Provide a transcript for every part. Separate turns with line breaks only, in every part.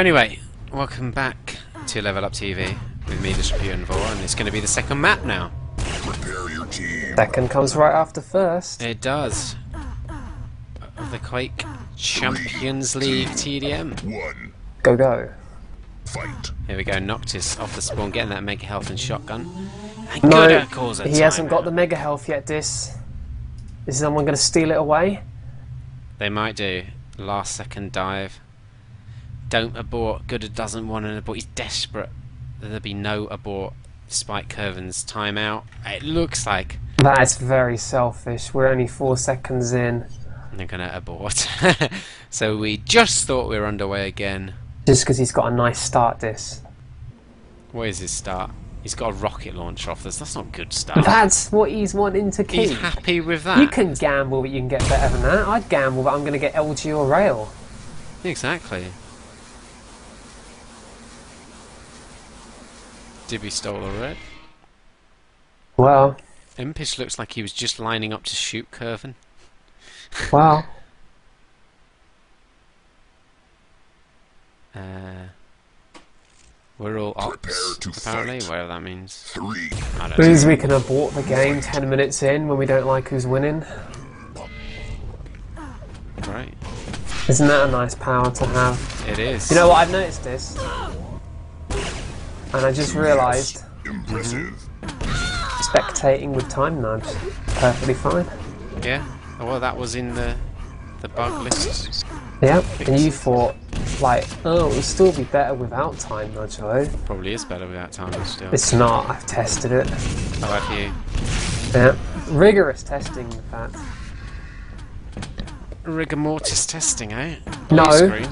Anyway, welcome back to Level Up TV with me, Distributor and Vor, and it's going to be the second map now.
Prepare your team.
Second comes right after first.
It does. Of the Quake Champions League TDM.
1.
Go, go.
Fight.
Here we go, Noctis off the spawn, getting that mega health and shotgun. And
No,
good calls a
he hasn't got
timeout.
the mega health yet, Dis. Is someone going to steal it away?
They might do. Last second dive. Don't abort. Gooder doesn't want an abort. He's desperate that there be no abort despite Curvin's timeout. It looks like
That is very selfish. We're only 4 seconds in.
they're going to abort. So we just thought we were underway again.
Just because he's got a nice start, Dis.
What is his start? He's got a rocket launcher off this. That's not good start.
That's what he's wanting to keep.
He's happy with that.
You can gamble that you can get better than that. I'd gamble that I'm going to get LG or Rail.
Exactly. Dibby stole a red.
Well,
Impish looks like he was just lining up to shoot Curvin.
well.
We're all
Prepare
ops,
to
apparently,
fight.
whatever that means.
3.
I don't
Means
know.
we can abort the game 10 minutes in when we don't like who's winning.
Right.
Isn't that a nice power to have?
It is.
You know what, I've noticed this. And I just realised
Impressive.
spectating with time nudge. Perfectly fine.
Yeah. Oh, well, that was in the bug list.
Yep. And you thought, like, oh, it would still be better without time nudge though.
Probably is better without time still.
It's not, I've tested it.
How about you?
Yeah. Rigorous testing, in fact.
Rigor mortis testing, eh?
No.
Blue screen.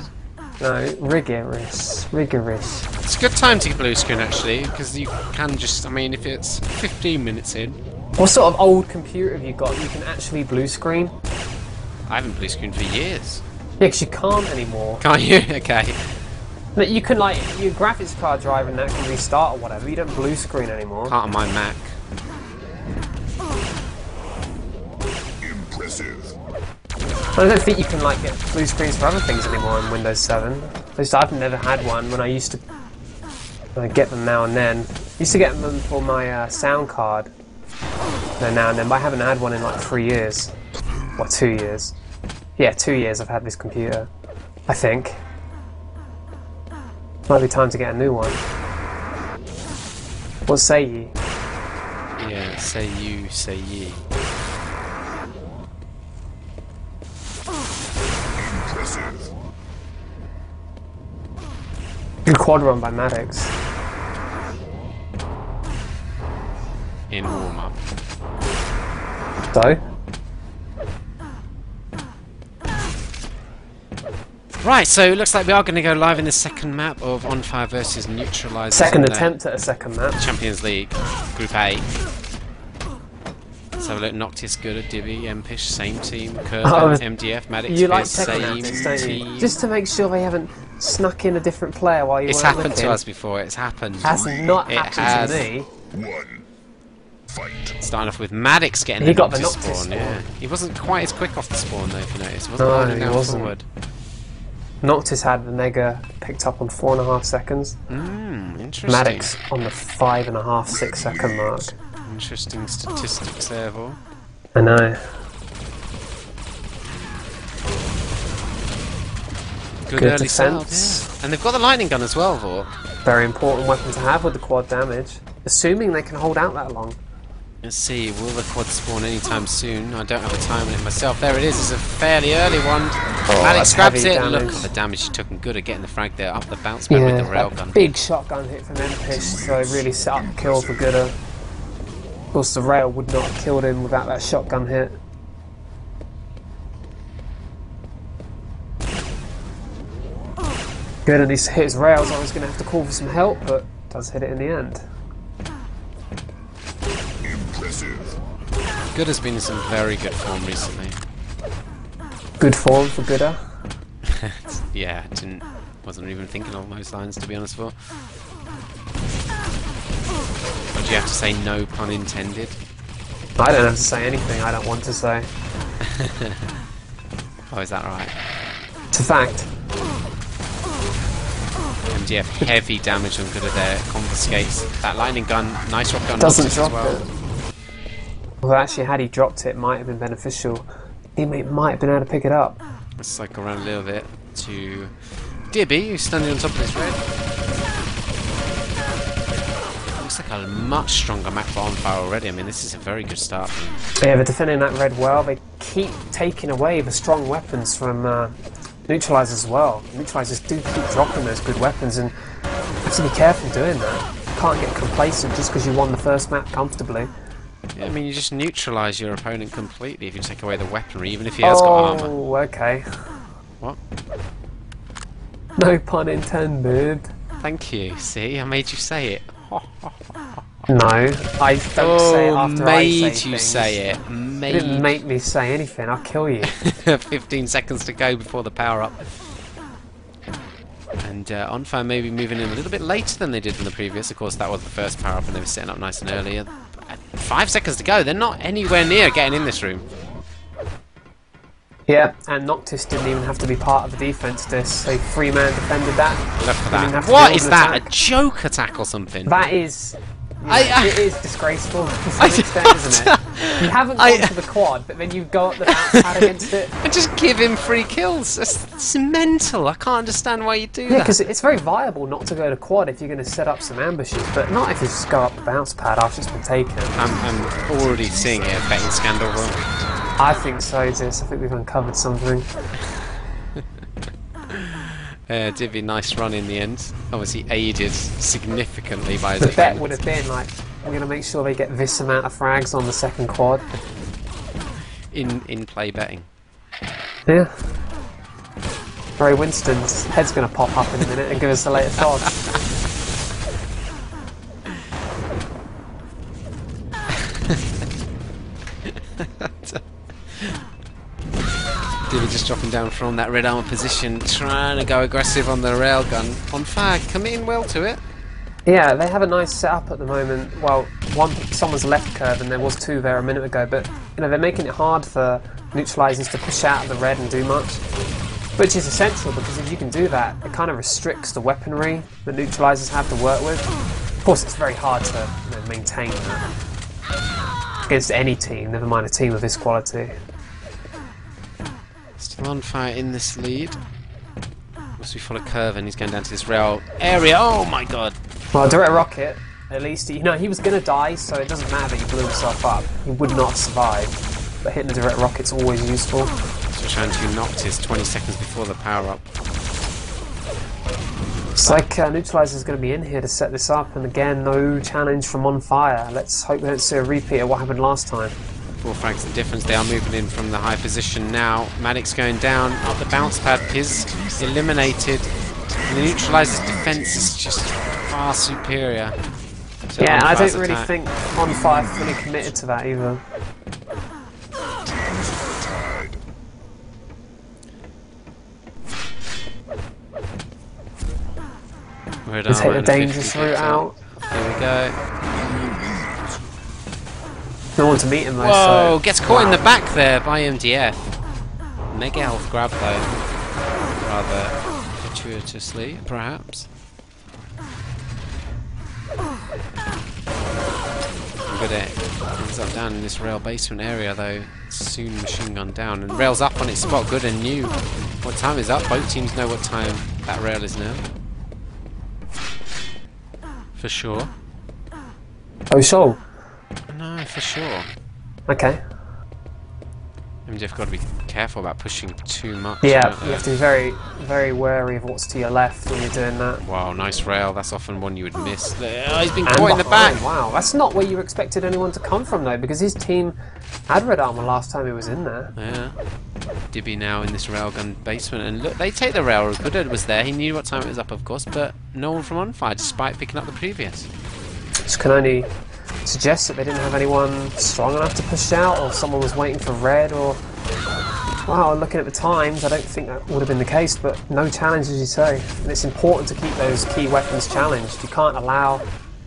No, rigorous. Rigorous.
It's a good time to get blue screen actually, because you can just, I mean, if it's 15 minutes in.
What sort of old computer have you got you can actually blue screen?
I haven't blue screened for years.
Yeah, 'cause you can't anymore.
Can't you? Okay.
But you can, like, your graphics card driver and that can restart or whatever. You don't blue screen anymore.
Can't on my Mac.
Impressive.
I don't think you can, like, get blue screens for other things anymore in Windows 7. At least I've never had one when I used to get them now and then. Used to get them for my sound card now and then, but I haven't had one in like 3 years. Or 2 years. Yeah, 2 years I've had this computer. I think. Might be time to get a new one. What say ye?
Yeah, say you, say ye.
Impressive.
Good quad run by Maddox.
In warm up.
So?
Right, so it looks like we are going to go live in the second map of On Fire versus Neutralizer.
Second attempt at a second map.
Champions League, Group A. So look, Noctis, Gooder, Dibby, Empish, same team, Curvin, MDF, Maddox,
You like
Fizz,
Tekken
same
tactics, don't you?
team.
Just to make sure they haven't snuck in a different player while you
It's
weren't
happened
looking.
to us before, it's happened.
Has not
It
happened
has.
to me.
1. Fight.
Starting off with Maddox getting
He
the
got the
Noctis
Noctis
spawn,
spawn.
yeah. He wasn't quite as quick off the spawn though, if you notice. He wasn't
No,
loading
he
down
wasn't.
forward.
Noctis had the Mega picked up on 4.5 seconds.
Interesting.
Maddox on the 5.5, 6 second mark.
Interesting statistics there, Vor.
I know.
Good early
defense.
start, yeah. And they've got the lightning gun as well, Vor.
Very important weapon to have with the quad damage. Assuming they can hold out that long.
Let's see, will the quad spawn anytime soon? I don't have a time on it myself. There it is, it's a fairly early one. Maddox
that's
grabs
heavy
it, look
damage.
at the damage he took and good at getting the frag there up the bounce back with the
that
railgun.
big shotgun hit from Empish, so it really set up the kill for Gooder. Of course, the rail would not have killed him without that shotgun hit. Good, at least hit his rails. I was going to have to call for some help, but does hit it in the end.
Impressive.
Good has been in some very good form recently.
Good form for Gooder.
Yeah, wasn't even thinking along those lines to be honest, Vor. But you have to say no pun intended.
I don't have to say anything I don't want to say.
Oh, is that right?
It's a fact.
MDF heavy damage on good of there. Confiscates that lightning gun. Nice rocket on
Doesn't
Noctis as
drop
well.
it. Well, actually, had he dropped it, might have been beneficial. Teammate might have been able to pick it up.
Let's cycle around a little bit to Dibby, who's standing on top of this red. Looks like a much stronger map for Onfire already. I mean, this is a very good start for them.
Yeah, they're defending that red well. They keep taking away the strong weapons from neutralizers as well. Neutralizers do keep dropping those good weapons, and you have to be careful doing that. You can't get complacent just because you won the first map comfortably.
Yeah, I mean, you just neutralise your opponent completely if you take away the weaponry, even if he has got armour.
Oh, okay.
What?
No pun intended.
Thank you. See, I made you say it.
No, I don't say it after I say
made you
things.
say it.
You
Made
didn't make me say anything. I'll kill you.
15 seconds to go before the power up. And Onfire may be moving in a little bit later than they did from the previous. Of course, that was the first power up, and they were setting up nice and early. 5 seconds to go. They're not anywhere near getting in this room.
Yeah, and Noctis didn't even have to be part of the defense. This a 3-man defended that.
Look for
Didn't even have
that.
to
What
build
is
an
that?
attack.
A joke attack or something?
That is. You know,
I-
it is disgraceful to some extent, isn't it? You haven't gone for the quad, but then you've got the bounce pad against it.
And just give him free kills. It's mental. I can't understand why you do
Yeah,
that.
because it's very viable not to go to quad if you're going to set up some ambushes, but not if you just go up the bounce pad after it's been taken.
I'm already seeing it affecting Scandal World.
I think so, Dis. I think we've uncovered something.
Divvy, nice run in the end. Obviously aided significantly by his
The bet
opponent.
would have been like, we're going to make sure they get this amount of frags on the second quad.
in play betting.
Yeah. Ray Winston's head's going to pop up in a minute and give us the latest odds.
Divvy just dropping down from that red armor position, trying to go aggressive on the railgun. Onfire committing well to it.
Yeah, they have a nice setup at the moment. Well, someone's left curve, and there was 2 there a minute ago. But you know, they're making it hard for neutralizers to push out of the red and do much, which is essential because if you can do that, it kind of restricts the weaponry that neutralizers have to work with. Of course, it's very hard to maintain that against any team, never mind a team of this quality.
Still on fire in this lead. Once we follow curve and he's going down to this rail area. Oh my god!
Well, direct rocket. At least he was going to die, so it doesn't matter that he blew himself up. He would not have survived. But hitting the direct rocket's always useful.
So trying to Noctis 20 seconds before the power up.
Looks like Neutralizer's going to be in here to set this up, and again, no challenge from Onfire. Let's hope we don't see a repeat of what happened last time.
4 frags the difference. They are moving in from the high position now. Maddox going down. Up the bounce pad is eliminated. And the Neutralizer's defense is just far superior. to
Yeah, I
Onfire's
don't really
attack.
think Onfire fully committed to that either.
Red
Let's
armor
take the
and
dangerous
50
route
picks
out.
Here we go.
No one to meet him though,
Whoa,
so...
gets caught in the
Wow.
back there by MDF. Mega health grab though. Rather fortuitously, perhaps. Good ends up down in this rail basement area though. Soon machine gun down. And rail's up on its spot, good and new. What time is up? Both teams know what time that rail is now. For sure.
Oh, sure.
No, for sure.
Okay.
MDF got to be careful about pushing too much.
Yeah,
don't
you
they?
have to be very, very wary of what's to your left when you're doing that.
Wow, nice rail. That's often one you would miss. Oh, he's been
And
caught in the
behind,
back.
Wow, that's not where you expected anyone to come from though, because his team had red armor last time he was in there.
Yeah. Dibby now in this railgun basement, and look, they take the rail. Goodard was there. He knew what time it was up, of course, but no one from Onfire, despite picking up the previous.
Which can only suggest that they didn't have anyone strong enough to push out, or someone was waiting for red, or... Wow, looking at the times, I don't think that would have been the case, but no challenge, as you say. And it's important to keep those key weapons challenged. You can't allow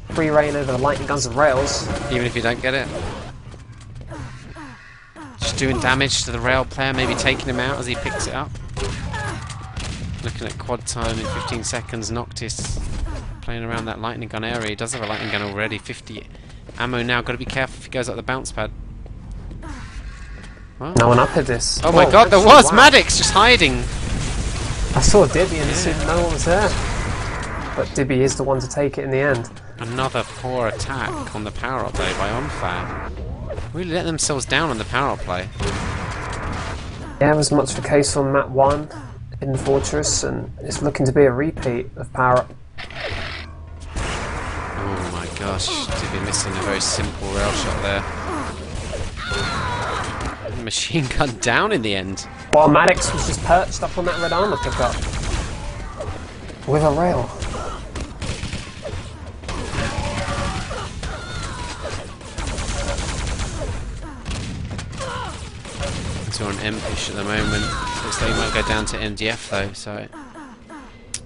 free reign over the lightning guns and rails.
Even if you don't get it. Just doing damage to the rail player, maybe taking him out as he picks it up. Looking at quad time in 15 seconds. Noctis playing around that lightning gun area. He does have a lightning gun already. 50 ammo now. Got to be careful if he goes up the bounce pad. Well,
No one up at this.
oh my god, there
actually,
was!
wow.
Maddox just hiding!
I saw Dibby and assumed no one was there. But Dibby is the one to take it in the end.
Another poor attack on the power-up though by Onfire. Really let themselves down on the power-up play.
Yeah, it was much the case on map 1 in Fortress, and it's looking to be a repeat of Power Up.
Oh my gosh, Dibby missing a very simple rail shot there. Machine gun down in the end.
While Maddox was just perched up on that red armor pickup. With a rail.
So on M-push at the moment. Looks like he might go down to MDF though, so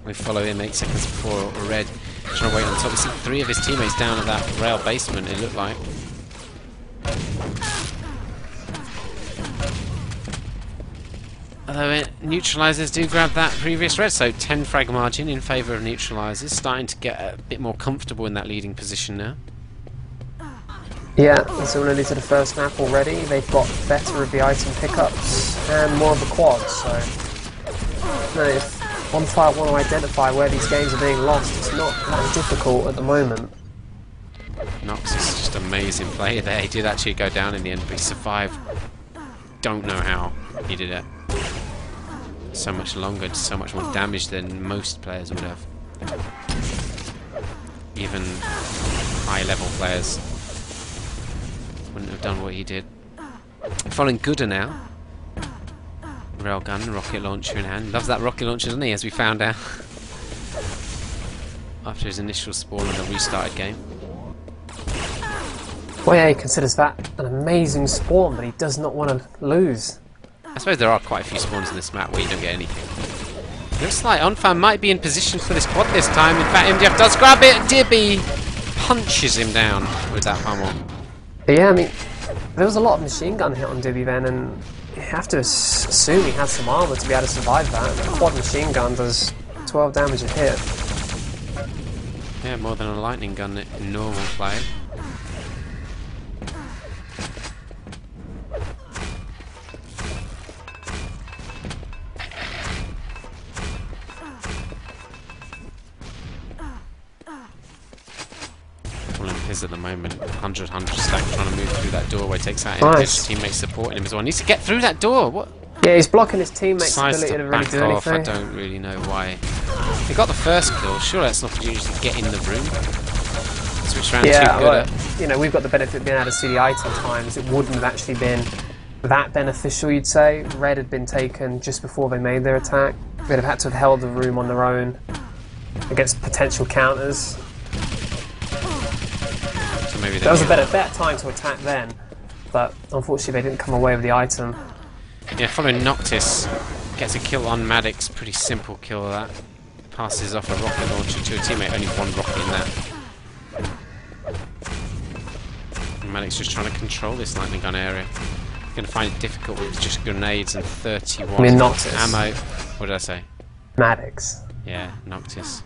we follow him 8 seconds before red. Trying to wait on top. We see 3 of his teammates down at that rail basement, it looked like. Although neutralizers do grab that previous red, so 10 frag margin in favour of neutralizers. Starting to get a bit more comfortable in that leading position now.
Yeah, similarly to the first map already, they've got better of the item pickups and more of the quad, so no, if Onfire want to identify where these games are being lost, it's not that difficult at the moment.
Nox is just amazing play there. He did actually go down in the end, but he survived. Don't know how he did it. So much longer, so much more damage than most players would have. Even high level players wouldn't have done what he did. Following Gooder now. Railgun, rocket launcher in hand. Loves that rocket launcher, doesn't he, as we found out. After his initial spawn in the restarted game.
Well, yeah, he considers that an amazing spawn, but he does not want to lose.
I suppose there are quite a few spawns in this map where you don't get anything. Looks like Onfire might be in position for this quad this time. In fact, MDF does grab it. Dibby punches him down with that pummel.
But yeah, I mean, there was a lot of machine gun hit on Dibby then, and you have to assume he had some armor to be able to survive that. The quad machine gun does 12 damage a hit.
Yeah, more than a lightning gun in normal play. Is at the moment 100 stack trying to move through that doorway, takes out
Nice.
his teammates supporting him as well. Needs to get through that door. What?
Yeah, he's blocking his teammates'
Decides
ability
to
to really
back
do
off. I
anything.
don't really know why. He got the first kill. Sure, that's an opportunity to get in the room. Switch around
Yeah,
too
well,
good.
you know, we've got the benefit of being able to see the item times. It wouldn't have actually been that beneficial, you'd say. Red had been taken just before they made their attack. They'd have had to have held the room on their own against potential counters.
So maybe
That was a better time to attack then, but unfortunately they didn't come away with the item.
Yeah, following Noctis gets a kill on Maddox. Pretty simple kill that. Passes off a rocket launcher to a teammate. Only one rocket in that. And Maddox just trying to control this lightning gun area. Going to find it difficult with just grenades and 31
I mean, Noctis.
ammo. What did I say?
Maddox.
Yeah, Noctis.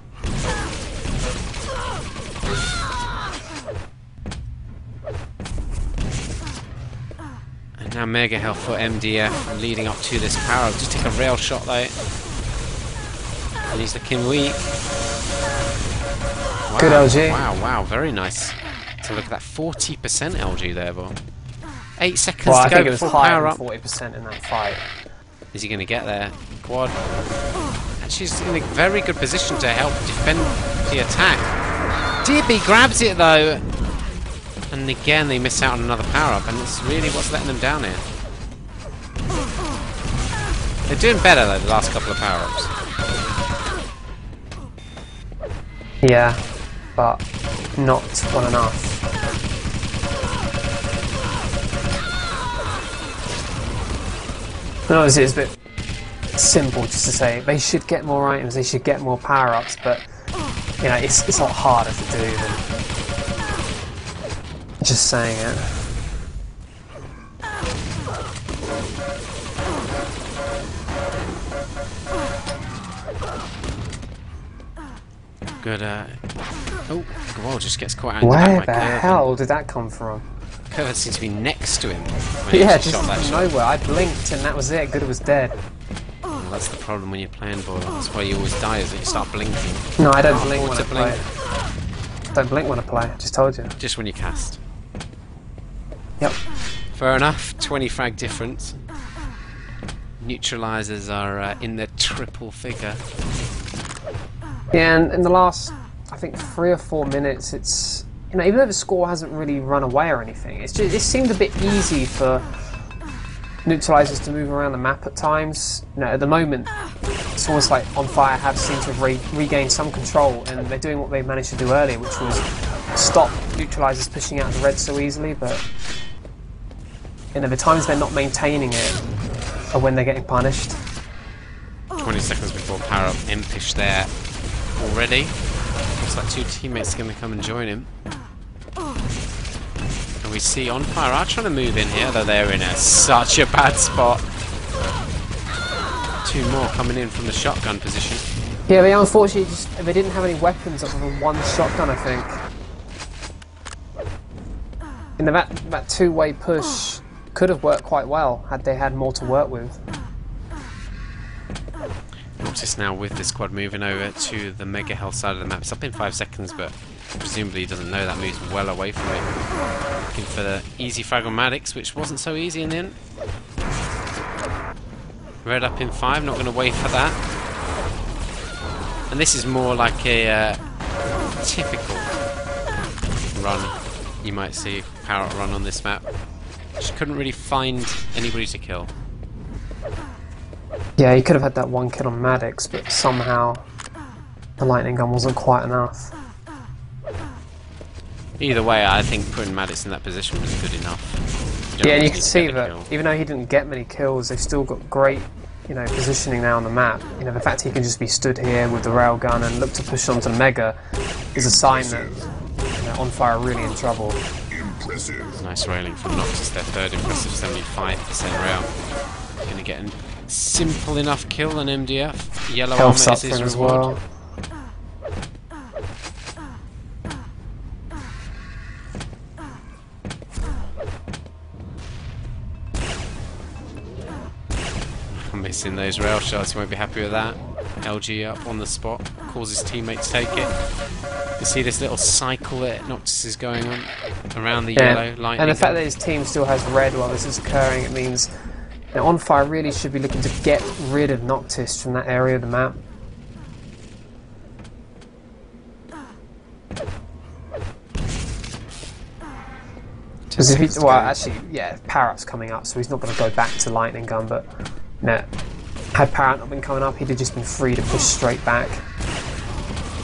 And now Mega Health for MDF leading up to this power. Just take a rail shot though. And he's looking weak. Wow,
Good LG.
Wow, very nice. So look at that 40% LG there, Bob. 8 seconds
Well, I
to go
think it was
before
higher
power
than
up.
40% in that fight.
Is he going to get there? Quad. And she's in a very good position to help defend the attack. Dibby grabs it though. And again they miss out on another power-up, and it's really what's letting them down here. They're doing better though, the last couple of power-ups.
Yeah, but not well enough. No, it's a bit simple just to say they should get more items, they should get more power-ups, but you know, it's a lot harder to do than just saying it.
Good. Oh, Gwal just gets caught out in
Where
the back by
the
Curvin.
hell did that come from?
Curvin seems to be next to him when
Yeah,
he
just
shot that
from
shot.
nowhere. I blinked and that was it. Good, it was dead.
Well, that's the problem when you're playing Boyle. That's why you always die, is that you start blinking.
No, I don't
Can't
blink
afford
when I
to
play. Don't blink when I play. I just told you.
Just when you cast.
Yep.
Fair enough. 20 frag difference. Neutralizers are in the triple figure.
Yeah, and in the last, I think 3 or 4 minutes, it's, you know, even though the score hasn't really run away or anything, it's just, it seemed a bit easy for neutralizers to move around the map at times. You know, at the moment, it's almost like On Fire have seemed to have regained some control, and they're doing what they managed to do earlier, which was stop neutralizers pushing out the red so easily. But you know, the times they're not maintaining it are when they're getting punished.
20 seconds before power up, Impish there already. Looks like 2 teammates are going to come and join him. And we see On Fire are trying to move in here, though they're in such a bad spot. 2 more coming in from the shotgun position.
Yeah, they unfortunately they didn't have any weapons other than one shotgun, I think. You know, that two-way push could have worked quite well had they had more to work with.
Noctis now with the squad moving over to the Mega Health side of the map. It's up in 5 seconds, but presumably he doesn't know that moves well away from it. Looking for the easy fragmatics, which wasn't so easy in the end. Red up in 5, not going to wait for that. And this is more like a typical run you might see, power up run on this map. Just couldn't really find anybody to kill.
Yeah, he could have had that 1 kill on Maddox, but somehow the lightning gun wasn't quite enough.
Either way, I think putting Maddox in that position was good enough.
Yeah, and you
need
can
to
see
get the
that
kill.
even though he didn't get many kills, they've still got great, you know, positioning now on the map. You know, the fact he can just be stood here with the railgun and look to push onto the Mega is a sign that, you know, On Fire are really in trouble.
Impressive.
Nice railing from Noctis, their third impressive 75% rail. Gonna get a simple enough kill on MDF. Yellow armor
Health's up
is
for
his
him as
reward.
well.
Missing those rail shots, he won't be happy with that. LG up on the spot, calls his teammate to take it. You see this little cycle that Noctis is going on around the yellow lightning.
And the fact
gun.
that his team still has red while this is occurring, it means, you know, On Fire really should be looking to get rid of Noctis from that area of the map. Because if he, well, actually, yeah, Power Up's coming up, so he's not going to go back to Lightning Gun, but, you know, had Power Up not been coming up, he'd have just been free to push straight back.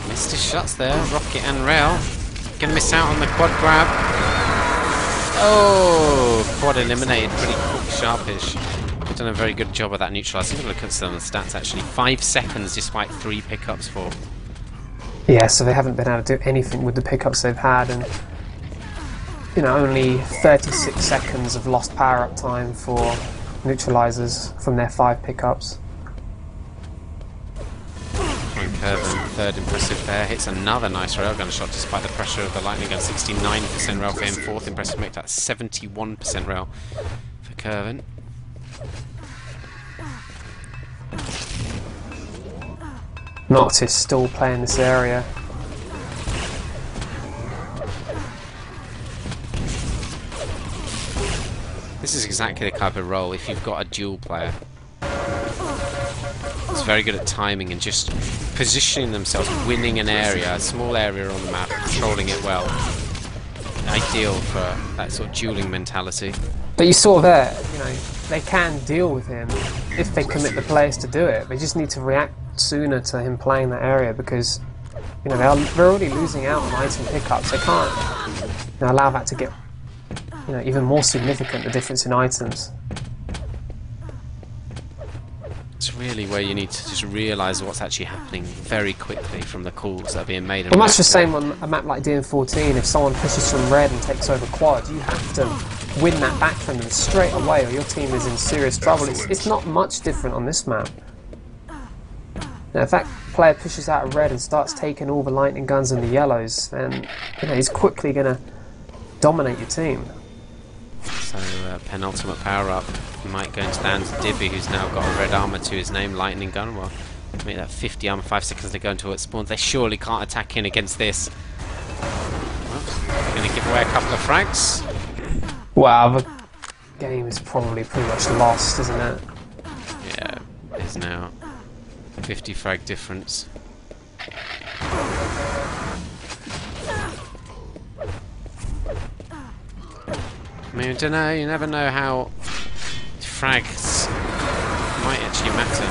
Missed his shots there, Rocket and Rail. Gonna miss out on the quad grab. Oh, quad eliminated pretty quick, sharpish. Done a very good job of that neutralising. I'm going to look at some of the stats actually. 5 seconds despite 3 pickups for.
Yeah, so they haven't been able to do anything with the pickups they've had, and, you know, only 36 seconds of lost Power Up time for neutralisers from their 5 pickups.
Curvin, third impressive there, hits another nice railgun shot despite the pressure of the lightning gun. 69% rail for him, fourth impressive make that 71% rail for Curvin.
Noctis still playing this area.
This is exactly the type of role if you've got a dual player. It's very good at timing and just positioning themselves, winning an area, a small area on the map, controlling it well. Ideal for that sort of dueling mentality.
But you saw there, you know, they can deal with him if they commit the players to do it. They just need to react sooner to him playing that area because, you know, they're already losing out on item pickups. They can't, you know, allow that to get, you know, even more significant, the difference in items.
It's really where you need to just realise what's actually happening very quickly from the calls that are being made.
Well, much the same on a map like DN14, if someone pushes from red and takes over quad, you have to win that back from them straight away or your team is in serious trouble. It's not much different on this map. Now, if that player pushes out a red and starts taking all the lightning guns and the yellows, then he's quickly going to dominate your team.
So penultimate power up might go into the hands of Dibby, who's now got a red armor to his name, lightning gun. Well, make that 50 armor, 5 seconds to go until it spawns. They surely can't attack in against this. Well, going to give away a couple of frags.
Wow, the game is probably pretty much lost, isn't it?
Yeah, it is now. 50 frag difference. I mean, I don't know, you never know how frags might actually matter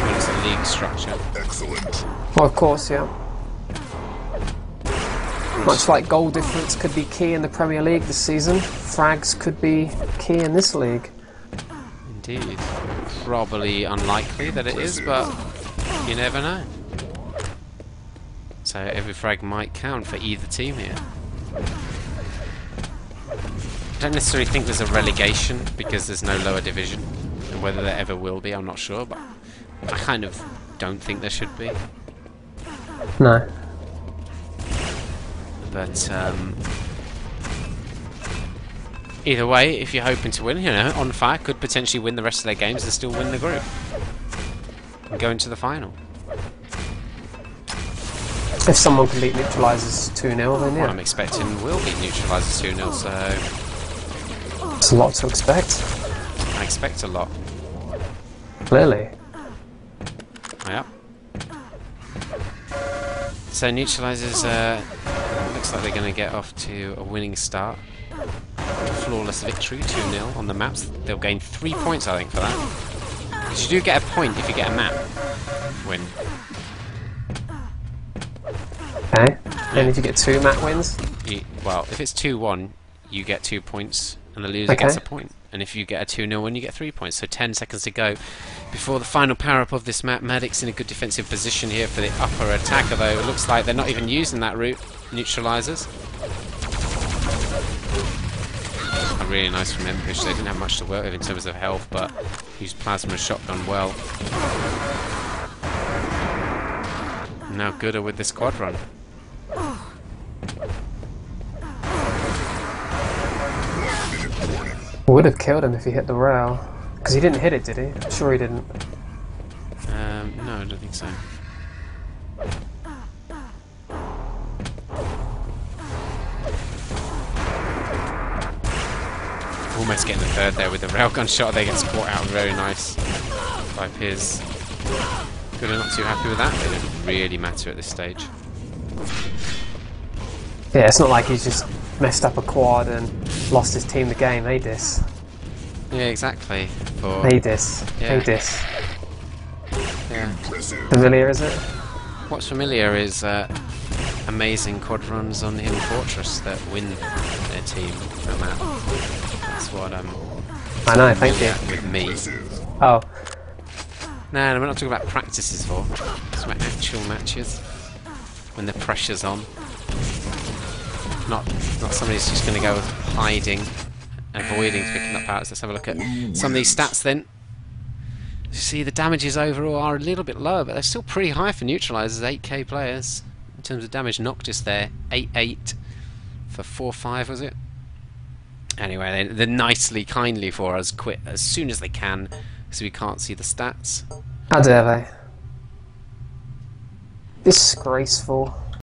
when it's a league structure.
Excellent.
Well, of course, yeah. Much like goal difference could be key in the Premier League this season, frags could be key in this league.
Indeed. Probably unlikely that it is, but you never know. So every frag might count for either team here. I don't necessarily think there's a relegation because there's no lower division, and whether there ever will be, I'm not sure, but I kind of don't think there should be.
No.
But either way, if you're hoping to win, On Fire could potentially win the rest of their games and still win the group and go into the final.
If someone can beat Neutralizers 2-0, then yeah.
I'm expecting will beat Neutralizers 2-0, so
It's a lot to expect.
I expect a lot.
Clearly.
Yeah. So Neutralizers looks like they're going to get off to a winning start. Flawless victory, 2-0 on the maps. They'll gain 3 points, I think, for that. Because you do get a point if you get a map win.
Okay. And if you get 2 map wins?
Well, if it's 2-1, you get 2 points, and the loser gets a point. And if you get a 2-0 win, you get 3 points. So 10 seconds to go before the final power-up of this map. Maddox in a good defensive position here for the upper attacker, though. It looks like they're not even using that route, Neutralizers. Really nice from Empush. They didn't have much to work with in terms of health, but used Plasma Shotgun well. Now Gooder with this quad run.
Would have killed him if he hit the rail. Because he didn't hit it, did he? I'm sure he didn't.
No, I don't think so. Almost getting the third there with the railgun shot. They get caught out very nice by Piz. Good, not too happy with that. They don't really matter at this stage.
Yeah, it's not like he's just messed up a quad and lost his team the game. They dis.
Yeah, exactly.
They dis.
Yeah.
They dis.
Yeah.
Familiar, is it?
What's familiar is amazing quad runs on Hidden Fortress that win their team no matter. That's what
I know, thank you.
with me.
Oh.
No, we're not talking about practices for. It's about actual matches when the pressure's on. Not somebody who's just going to go hiding, avoiding picking up powers. Let's have a look at some of these stats then. You see the damages overall are a little bit lower, but they're still pretty high for Neutralizers. 8k players in terms of damage. Noctis there, 8-8 for 4-5 was it? Anyway, they're nicely, kindly for us quit as soon as they can, because we can't see the stats.
How dare they? Disgraceful.